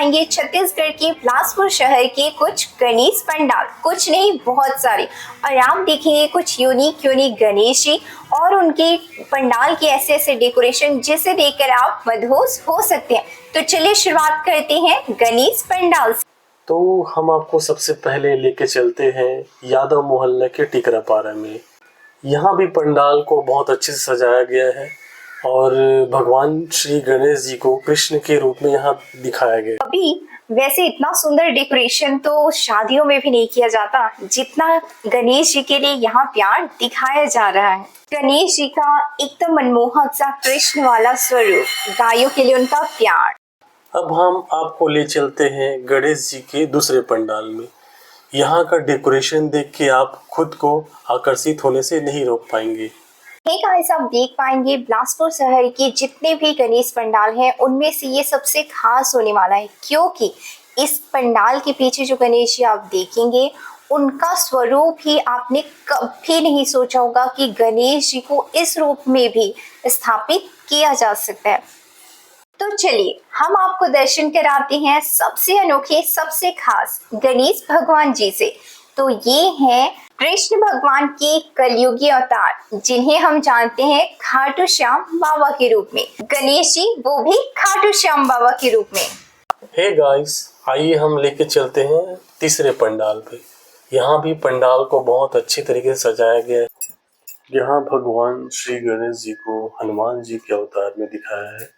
पाएंगे छत्तीसगढ़ के बिलासपुर शहर के कुछ गणेश पंडाल, कुछ नहीं बहुत सारे। और आप देखेंगे कुछ यूनिक गणेश जी और उनके पंडाल के ऐसे ऐसे डेकोरेशन जिसे देखकर आप मदहोश हो सकते हैं। तो चलिए शुरुआत करते हैं गणेश पंडाल से। तो हम आपको सबसे पहले लेके चलते हैं यादव मोहल्ला के टिकरापारा में। यहाँ भी पंडाल को बहुत अच्छे से सजाया गया है और भगवान श्री गणेश जी को कृष्ण के रूप में यहाँ दिखाया गया है। अभी वैसे इतना सुंदर डेकोरेशन तो शादियों में भी नहीं किया जाता जितना गणेश जी के लिए यहाँ प्यार दिखाया जा रहा है। गणेश जी का एकदम मनमोहक सा कृष्ण वाला स्वरूप, गायों के लिए उनका प्यार। अब हम आपको ले चलते हैं गणेश जी के दूसरे पंडाल में। यहाँ का डेकोरेशन देख के आप खुद को आकर्षित होने से नहीं रोक पाएंगे। हे गाइस, आप देख पाएंगे बिलासपुर शहर के जितने भी गणेश पंडाल हैं उनमें से ये सबसे खास होने वाला है, क्योंकि इस पंडाल के पीछे जो गणेश जी आप देखेंगे उनका स्वरूप ही आपने कभी नहीं सोचा होगा कि गणेश जी को इस रूप में भी स्थापित किया जा सकता है। तो चलिए हम आपको दर्शन कराते हैं सबसे अनोखे सबसे खास गणेश भगवान जी से। तो ये हैं कृष्ण भगवान के कलयुगी अवतार, जिन्हें हम जानते हैं खाटू श्याम बाबा के रूप में। गणेश जी वो भी खाटू श्याम बाबा के रूप में। हे गाइस, आइए हम लेके चलते हैं तीसरे पंडाल पे। यहाँ भी पंडाल को बहुत अच्छे तरीके से सजाया गया है। यहाँ भगवान श्री गणेश जी को हनुमान जी के अवतार में दिखाया है।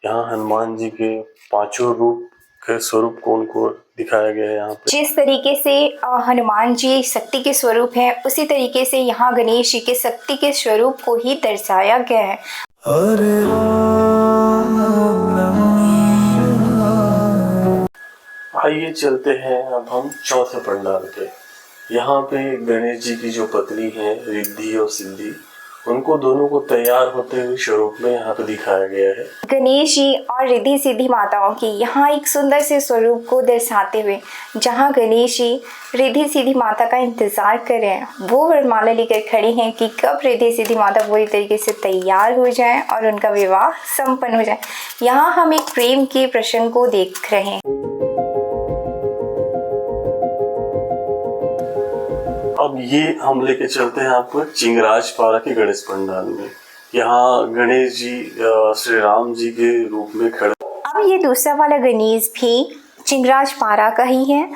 यहाँ हनुमान जी के पांचों रूप के स्वरूप को उनको दिखाया गया है। यहाँ पे जिस तरीके से हनुमान जी शक्ति के स्वरूप है, उसी तरीके से यहाँ गणेश जी के शक्ति के स्वरूप को ही दर्शाया गया है। आइए चलते हैं अब हम चौथे पंडाल पे। यहाँ पे गणेश जी की जो पत्नी है रिद्धि और सिद्धि, उनको दोनों को तैयार होते हुए स्वरूप में यहाँ पे दिखाया गया है। गणेश जी और रिद्धि सिद्धि माताओं की यहाँ एक सुंदर से स्वरूप को दर्शाते हुए, जहाँ गणेश जी रिद्धि सिद्धि माता का इंतजार कर रहे हैं, वो वरमाला लेकर खड़े हैं कि कब रिद्धि सिद्धि माता पूरी तरीके से तैयार हो जाए और उनका विवाह संपन्न हो जाए। यहाँ हम एक प्रेम के प्रसंग को देख रहे हैं। अब ये हम लेके चलते हैं आपको चिंगराजपारा के गणेश पंडाल में। यहाँ गणेश जी श्री राम जी के रूप में खड़े। अब ये दूसरा वाला गणेश भी चिंगराजपारा का ही है,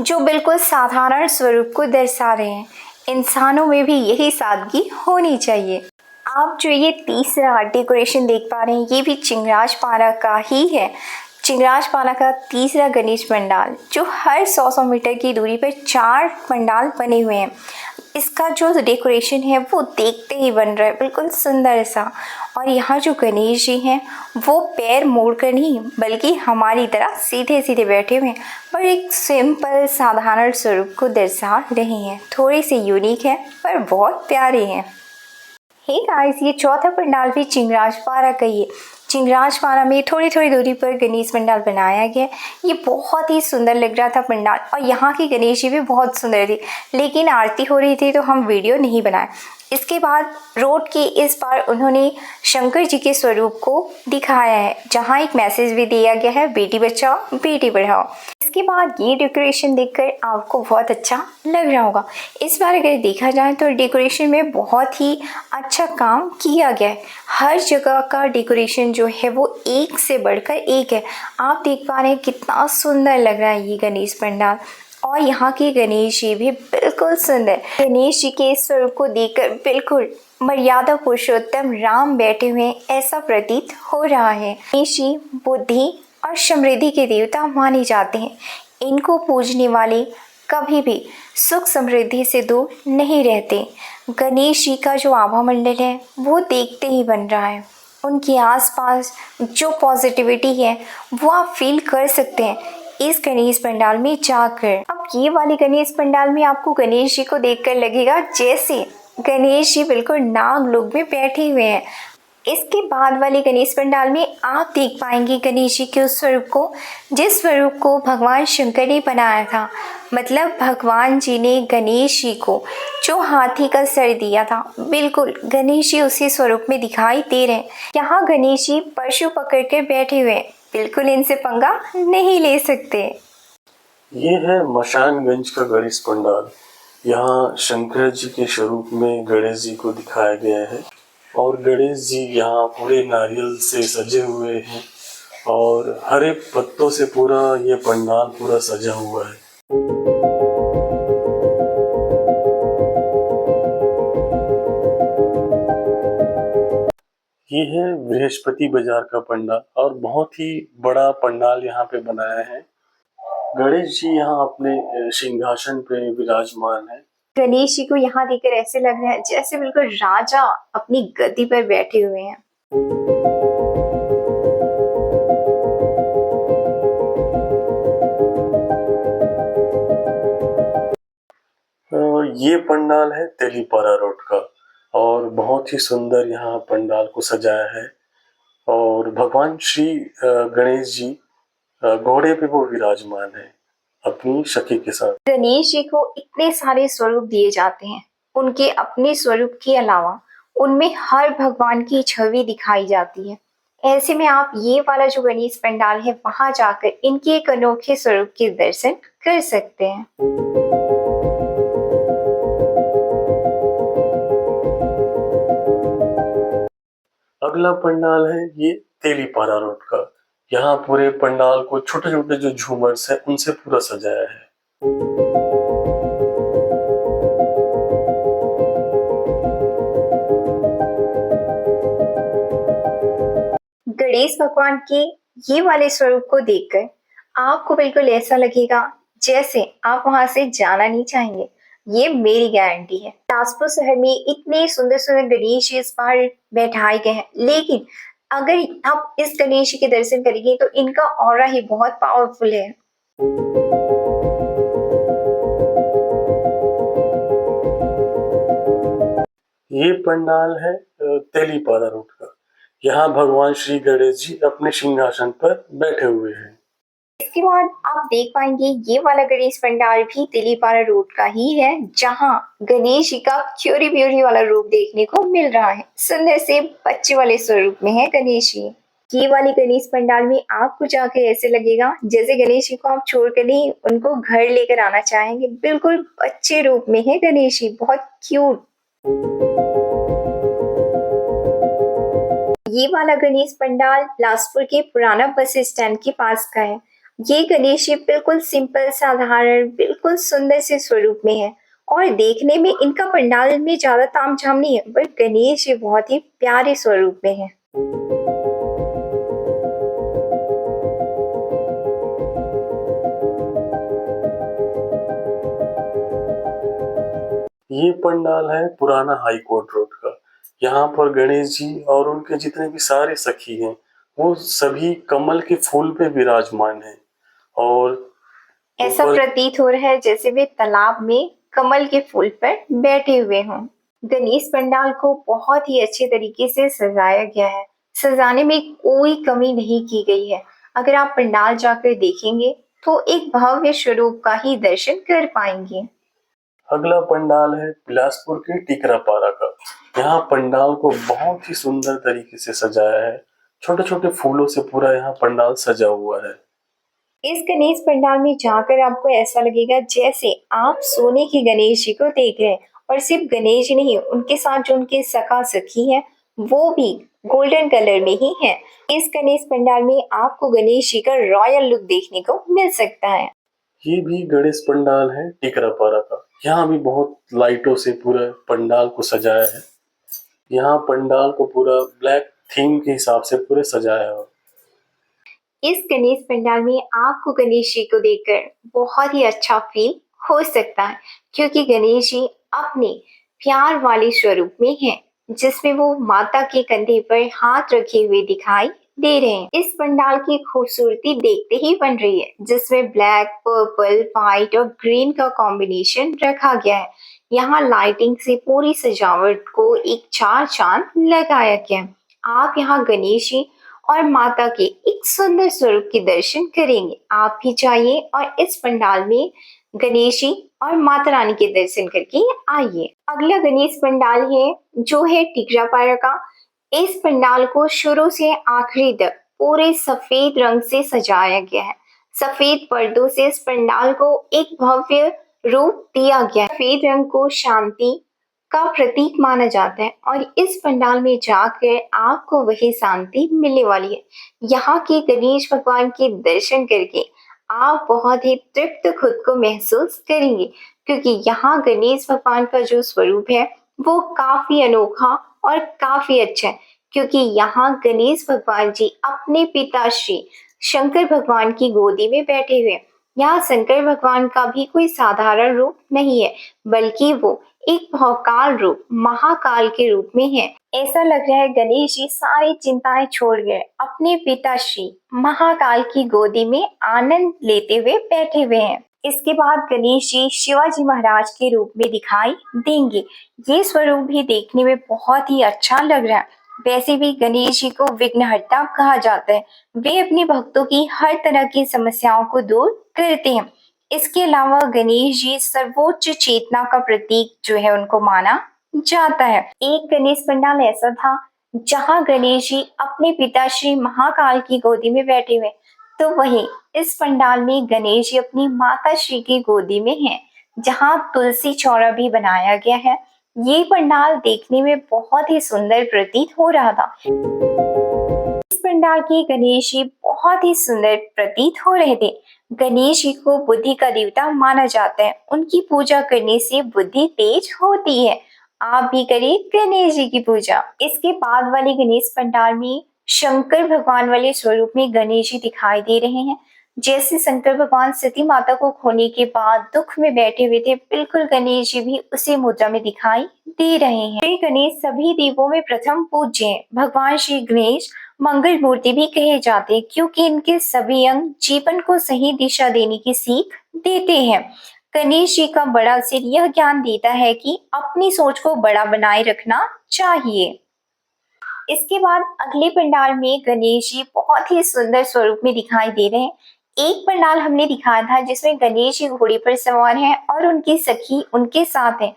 जो बिल्कुल साधारण स्वरूप को दर्शा रहे हैं। इंसानों में भी यही सादगी होनी चाहिए। आप जो ये तीसरा डेकोरेशन देख पा रहे हैं, ये भी चिंगराजपारा का ही है। चिंगराजपारा का तीसरा गणेश पंडाल, जो हर 100 मीटर की दूरी पर 4 पंडाल बने हुए हैं। इसका जो डेकोरेशन है वो देखते ही बन रहा है बिल्कुल सुंदर सा। और यहाँ जो गणेश जी हैं वो पैर मोड़कर नहीं बल्कि हमारी तरह सीधे सीधे बैठे हुए हैं, पर एक सिंपल साधारण स्वरूप को दर्शा रहे हैं। थोड़ी सी यूनिक है पर बहुत प्यारे हैं। हे गाइस, ये चौथा पंडाल भी चिंगराजपारा का ही है। चिंगराजपारा में थोड़ी थोड़ी दूरी पर गणेश पंडाल बनाया गया। ये बहुत ही सुंदर लग रहा था पंडाल, और यहाँ की गणेश जी भी बहुत सुंदर थी, लेकिन आरती हो रही थी तो हम वीडियो नहीं बनाए। इसके बाद रोड के इस पार उन्होंने शंकर जी के स्वरूप को दिखाया है, जहाँ एक मैसेज भी दिया गया है, बेटी बचाओ बेटी पढ़ाओ। इसके बाद ये डेकोरेशन देखकर आपको बहुत अच्छा लग रहा होगा। इस बार अगर देखा जाए तो डेकोरेशन में बहुत ही अच्छा काम किया गया है। हर जगह का डेकोरेशन जो है वो एक से बढ़कर एक है। आप देख पा रहे हैं कितना सुंदर लग रहा है ये गणेश पंडाल। और यहाँ के गणेश जी भी बिल्कुल सुंदर। गणेश जी के स्वरूप को देखकर बिल्कुल मर्यादा पुरुषोत्तम राम बैठे हुए ऐसा प्रतीत हो रहा है। गणेश जी बुद्धि और समृद्धि के देवता माने जाते हैं। इनको पूजने वाले कभी भी सुख समृद्धि से दूर नहीं रहते। गणेश जी का जो आभा मंडल है वो देखते ही बन रहा है। उनके आसपास जो पॉजिटिविटी है वो आप फील कर सकते हैं इस गणेश पंडाल में जाकर। अब ये वाले गणेश पंडाल में आपको गणेश जी को देखकर लगेगा जैसे गणेश जी बिल्कुल नाग लोक में बैठे हुए हैं। इसके बाद वाले गणेश पंडाल में आप देख पाएंगे गणेश जी के उस स्वरूप को जिस स्वरूप को भगवान शंकर ने बनाया था। मतलब भगवान जी ने गणेश जी को जो हाथी का सर दिया था, बिल्कुल गणेश जी उसी स्वरूप में दिखाई दे रहे हैं। यहाँ गणेश जी पशु पकड़ कर बैठे हुए हैं। बिल्कुल इनसे पंगा नहीं ले सकते। ये है मशानगंज का गणेश पंडाल। यहाँ शंकर जी के स्वरूप में गणेश जी को दिखाया गया है और गणेश जी यहाँ पूरे नारियल से सजे हुए हैं और हरे पत्तों से पूरा ये पंडाल पूरा सजा हुआ है। ये है बृहस्पति बाजार का पंडाल और बहुत ही बड़ा पंडाल यहाँ पे बनाया है। गणेश जी यहाँ अपने सिंहासन पे विराजमान है। गणेश जी को यहाँ देखकर ऐसे लग रहा है जैसे बिल्कुल राजा अपनी गद्दी पर बैठे हुए हैं। ये पंडाल है तेलीपारा रोड का और बहुत ही सुंदर यहाँ पंडाल को सजाया है और भगवान श्री गणेश जी घोड़े पे वो विराजमान है अपनी सखी के साथ। गणेश जी को इतने सारे स्वरूप दिए जाते हैं, उनके अपने स्वरूप के अलावा उनमें हर भगवान की छवि दिखाई जाती है। ऐसे में आप ये वाला जो गणेश पंडाल है वहां जाकर इनके एक अनोखे स्वरूप के दर्शन कर सकते हैं। अगला पंडाल है ये तेलीपारा रोड का। यहाँ पूरे पंडाल को छोटे छोटे जो झूमर्स है उनसे पूरा सजाया है। गणेश भगवान के ये वाले स्वरूप को देखकर आपको बिल्कुल ऐसा लगेगा जैसे आप वहां से जाना नहीं चाहेंगे। ये मेरी गारंटी है। बिलासपुर शहर में इतने सुंदर सुंदर गणेश इस बार बैठाए गए हैं, लेकिन अगर आप इस गणेश के दर्शन करेंगे तो इनका ऑरा ही बहुत पावरफुल है। ये पंडाल है तेलीपारा रोड का। यहाँ भगवान श्री गणेश जी अपने सिंहासन पर बैठे हुए हैं। इसके बाद आप देख पाएंगे ये वाला गणेश पंडाल भी तेलीपारा रोड का ही है, जहां गणेश जी का क्यूरी ब्यूरी वाला रूप देखने को मिल रहा है। सुंदर से बच्चे वाले स्वरूप में है गणेश जी। ये वाले गणेश पंडाल में आपको जाकर ऐसे लगेगा जैसे गणेश जी को आप छोड़कर नहीं उनको घर लेकर आना चाहेंगे। बिल्कुल बच्चे रूप में है गणेश जी, बहुत क्यूट। ये वाला गणेश पंडाल बिलासपुर के पुराना बस स्टैंड के पास का है। ये गणेश जी बिल्कुल सिंपल साधारण बिल्कुल सुंदर से स्वरूप में है और देखने में इनका पंडाल में ज्यादा तामझाम नहीं है, बट गणेश जी बहुत ही प्यारे स्वरूप में है। ये पंडाल है पुराना हाई कोर्ट रोड का। यहाँ पर गणेश जी और उनके जितने भी सारे सखी हैं वो सभी कमल के फूल पे विराजमान हैं और ऐसा प्रतीत हो रहा है जैसे वे तालाब में कमल के फूल पर बैठे हुए हों। गणेश पंडाल को बहुत ही अच्छे तरीके से सजाया गया है। सजाने में कोई कमी नहीं की गई है। अगर आप पंडाल जाकर देखेंगे तो एक भव्य स्वरूप का ही दर्शन कर पाएंगे। अगला पंडाल है बिलासपुर के टिकरापारा का। यहाँ पंडाल को बहुत ही सुंदर तरीके से सजाया है। छोटे छोटे फूलों से पूरा यहाँ पंडाल सजा हुआ है। इस गणेश पंडाल में जाकर आपको ऐसा लगेगा जैसे आप सोने के गणेश जी को देख रहे हैं, और सिर्फ गणेश जी नहीं, उनके साथ जो उनके सखा सखी है वो भी गोल्डन कलर में ही है। इस गणेश पंडाल में आपको गणेश जी का रॉयल लुक देखने को मिल सकता है। ये भी गणेश पंडाल है टिकरापारा का। यहाँ भी बहुत लाइटों से पूरा पंडाल को सजाया है। यहाँ पंडाल को पूरा ब्लैक थीम के हिसाब से पूरे सजाया है। इस गणेश पंडाल में आपको गणेश जी को देखकर बहुत ही अच्छा फील हो सकता है, क्योंकि गणेश जी अपने प्यार वाले स्वरूप में हैं, जिसमें वो माता के कंधे पर हाथ रखे हुए दिखाई दे रहे हैं। इस पंडाल की खूबसूरती देखते ही बन रही है, जिसमें ब्लैक, पर्पल, व्हाइट और ग्रीन का कॉम्बिनेशन रखा गया है। यहाँ लाइटिंग से पूरी सजावट को एक चार चांद लगाया गया है। आप यहाँ गणेश जी और माता के एक सुंदर स्वरूप के दर्शन करेंगे। आप भी जाइए और इस पंडाल में गणेश जी और माता रानी के दर्शन करके आइए। अगला गणेश पंडाल है जो है टिकरापारा का। इस पंडाल को शुरू से आखिरी तक पूरे सफेद रंग से सजाया गया है। सफेद पर्दों से इस पंडाल को एक भव्य रूप दिया गया है। सफेद रंग को शांति का प्रतीक माना जाता है और इस पंडाल में जाकर आपको वही शांति मिलने वाली है। यहाँ के गणेश भगवान के दर्शन करके आप बहुत ही तृप्त खुद को महसूस करेंगे, क्योंकि यहाँ गणेश भगवान का जो स्वरूप है वो काफी अनोखा और काफी अच्छा है। क्योंकि यहाँ गणेश भगवान जी अपने पिता श्री शंकर भगवान की गोदी में बैठे हुए हैं। यहाँ शंकर भगवान का भी कोई साधारण रूप नहीं है, बल्कि वो एक भौकाल रूप महाकाल के रूप में है। ऐसा लग रहा है गणेश जी सारी चिंताएं छोड़ गए, अपने पिता श्री महाकाल की गोदी में आनंद लेते हुए बैठे हुए हैं। इसके बाद गणेश जी शिवाजी महाराज के रूप में दिखाई देंगे। ये स्वरूप भी देखने में बहुत ही अच्छा लग रहा है। वैसे भी गणेश जी को विघ्नहर्ता कहा जाता है। वे अपने भक्तों की हर तरह की समस्याओं को दूर करते हैं। इसके अलावा गणेश जी सर्वोच्च चेतना का प्रतीक जो है उनको माना जाता है। एक गणेश पंडाल ऐसा था जहां गणेश जी अपने पिता श्री महाकाल की गोदी में बैठे हुए, तो वही इस पंडाल में गणेश जी अपनी माता श्री की गोदी में हैं, जहां तुलसी चौरा भी बनाया गया है। ये पंडाल देखने में बहुत ही सुंदर प्रतीत हो रहा था। इस पंडाल के गणेश जी बहुत ही सुंदर प्रतीत हो रहे थे। गणेश जी को बुद्धि का देवता माना जाता है। उनकी पूजा करने से बुद्धि तेज होती है। आप भी करिए गणेश जी की पूजा। इसके बाद वाले गणेश पंडाल में शंकर भगवान वाले स्वरूप में गणेश जी दिखाई दे रहे हैं। जैसे शंकर भगवान सती माता को खोने के बाद दुख में बैठे हुए थे, बिल्कुल गणेश जी भी उसी मुद्रा में दिखाई दे रहे हैं। श्री गणेश सभी देवों में प्रथम पूज्य हैं। भगवान श्री गणेश मंगल मूर्ति भी कहे जाते हैं, क्योंकि इनके सभी अंग जीवन को सही दिशा देने की सीख देते हैं। गणेश जी का बड़ा सिर यह ज्ञान देता है कि अपनी सोच को बड़ा बनाए रखना चाहिए। इसके बाद अगले पंडाल में गणेश जी बहुत ही सुंदर स्वरूप में दिखाई दे रहे हैं। एक पंडाल हमने दिखाया था जिसमें गणेश जी घोड़े पर सवार हैं और उनकी सखी उनके साथ है।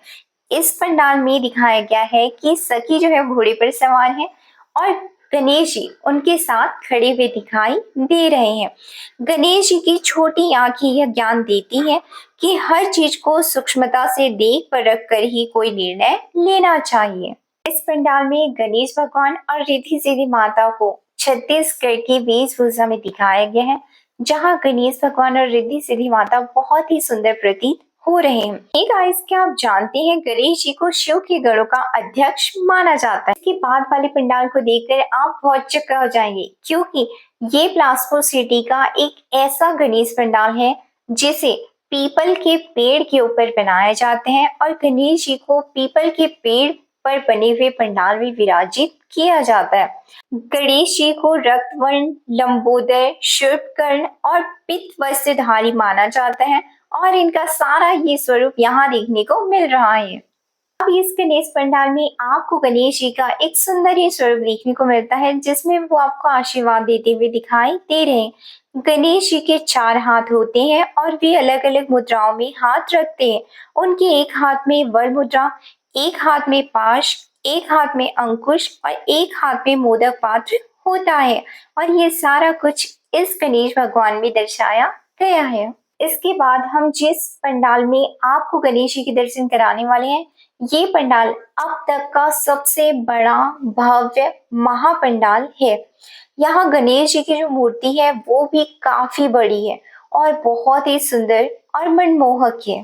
इस पंडाल में दिखाया गया है कि सखी जो है घोड़े पर सवार है और गणेश जी उनके साथ खड़े हुए दिखाई दे रहे हैं। गणेश जी की छोटी आंखें यह ज्ञान देती है कि हर चीज को सूक्ष्मता से देख परख कर ही कोई निर्णय लेना चाहिए। इस पंडाल में गणेश भगवान और रिद्धि सिद्धि माता को छत्तीसगढ़ की वेशभूषा में दिखाया गया है, जहां गणेश भगवान और रिद्धि सिद्धि माता बहुत ही सुंदर प्रतीत हो रहे हैं। एक गाइस, क्या आप जानते हैं गणेश जी को शिव के गणों का अध्यक्ष माना जाता है। इसके बाद वाले पंडाल को देखकर आप बहुत चक्कर हो जाएंगे, क्योंकि ये बिलासपुर सिटी का एक ऐसा गणेश पंडाल है जिसे पीपल के पेड़ के ऊपर बनाया जाते हैं और गणेश जी को पीपल के पेड़ पर बने हुए पंडाल में विराजित किया जाता है। गणेश जी को रक्तवर्ण, लंबोदर, शूर्पकर्ण और पित्त वस्त्रधारी माना जाता है और इनका सारा ये स्वरूप यहाँ देखने को मिल रहा है। अब इस गणेश पंडाल में आपको गणेश जी का एक सुंदर ही स्वरूप देखने को मिलता है, जिसमें वो आपको आशीर्वाद देते हुए दिखाई दे रहे हैं। गणेश जी के 4 हाथ होते हैं और वे अलग अलग मुद्राओं में हाथ रखते हैं। उनके एक हाथ में वर मुद्रा, एक हाथ में पाश, एक हाथ में अंकुश और एक हाथ में मोदक पात्र होता है और ये सारा कुछ इस गणेश भगवान में दर्शाया गया है। इसके बाद हम जिस पंडाल में आपको गणेश जी के दर्शन कराने वाले हैं, ये पंडाल अब तक का सबसे बड़ा भव्य महापंडाल है। यहाँ गणेश जी की जो मूर्ति है वो भी काफी बड़ी है और बहुत ही सुंदर और मनमोहक है।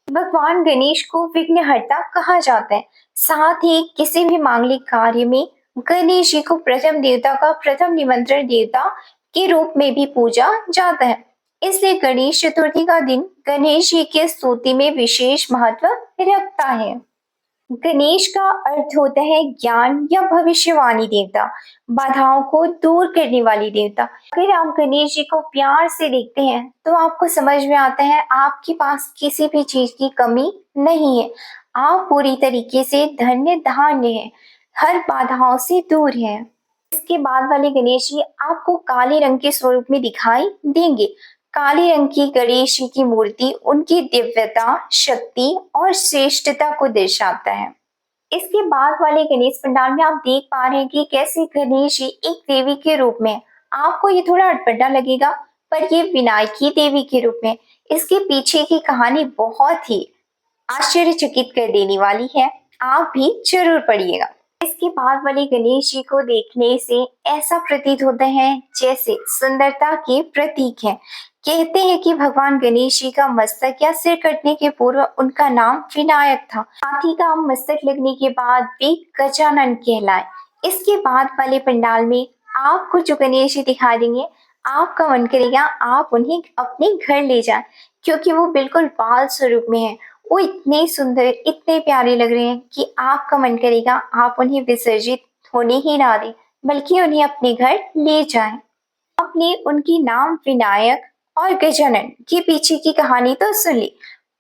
भगवान गणेश को विघ्नहर्ता कहा जाता है। साथ ही किसी भी मांगलिक कार्य में गणेश जी को प्रथम देवता का प्रथम निमंत्रण देवता के रूप में भी पूजा जाता है। इसलिए गणेश चतुर्थी का दिन गणेश जी के स्तुति में विशेष महत्व रखता है। गणेश का अर्थ होता है ज्ञान या भविष्यवाणी देवता, बाधाओं को दूर करने वाली देवता। अगर आप गणेश जी को प्यार से देखते हैं तो आपको समझ में आता है आपके पास किसी भी चीज की कमी नहीं है। आप पूरी तरीके से धन्य धान्य हैं, हर बाधाओं से दूर हैं। इसके बाद वाले गणेश जी आपको काले रंग के स्वरूप में दिखाई देंगे। काले रंग की गणेश जी की मूर्ति उनकी दिव्यता, शक्ति और श्रेष्ठता को दर्शाता है। इसके बाद वाले गणेश पंडाल में आप देख पा रहे हैं कि कैसे गणेश जी एक देवी के रूप में आपको ये थोड़ा अटपटा लगेगा, पर ये विनायकी देवी के रूप में इसके पीछे की कहानी बहुत ही आश्चर्यचकित कर देने वाली है। आप भी जरूर पढ़िएगा। इसके बाद वाले गणेश जी को देखने से ऐसा प्रतीत होता है जैसे सुंदरता के प्रतीक है। कहते हैं कि भगवान गणेश जी का मस्तक या सिर कटने के पूर्व उनका नाम विनायक था। हाथी का मस्तक लगने के बाद वे गजानन कहलाए। इसके बाद वाले पंडाल में आपको जो गणेश जी दिखाई देंगे, आपका मन करेगा आप उन्हें अपने घर ले जाएं, क्योंकि वो बिल्कुल बाल स्वरूप में है। वो इतने सुंदर, इतने प्यारे लग रहे हैं कि आपका मन करेगा आप उन्हें विसर्जित होने ही ना दें, बल्कि उन्हें अपने घर ले जाएं। आपने उनके नाम विनायक और गजानन के पीछे की कहानी तो सुन ली,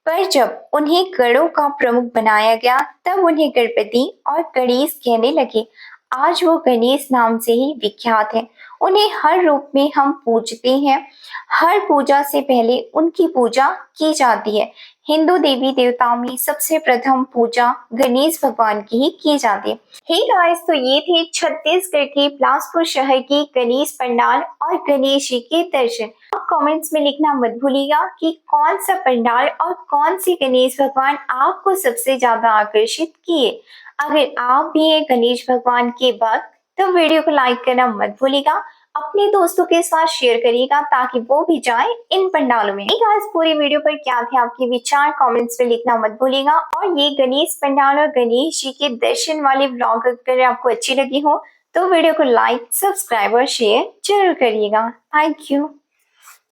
पर जब उन्हें गणों का प्रमुख बनाया गया तब उन्हें गणपति और गणेश कहने लगे। आज वो गणेश नाम से ही विख्यात है। उन्हें हर रूप में हम पूजते हैं। हर पूजा से पहले उनकी पूजा की जाती है। हिंदू देवी देवताओं में सबसे प्रथम पूजा गणेश भगवान की ही की जाती है। हे गाइस, तो ये थे छत्तीसगढ़ के बिलासपुर शहर के गणेश पंडाल और गणेश जी के दर्शन। आप कमेंट्स में लिखना मत भूलिएगा कि कौन सा पंडाल और कौन से गणेश भगवान आपको सबसे ज्यादा आकर्षित किए। अगर आप भी हैं गणेश भगवान के भक्त तो वीडियो को लाइक करना मत भूलिएगा। अपने दोस्तों के साथ शेयर करिएगा ताकि वो भी जाएं इन पंडालों में। इस पूरी वीडियो पर क्या थे आपके विचार कमेंट्स में लिखना मत भूलिएगा। और ये गणेश पंडाल और गणेश जी के दर्शन वाले व्लॉग अगर आपको अच्छी लगी हो तो वीडियो को लाइक, सब्सक्राइब और शेयर जरूर करिएगा। Thank you.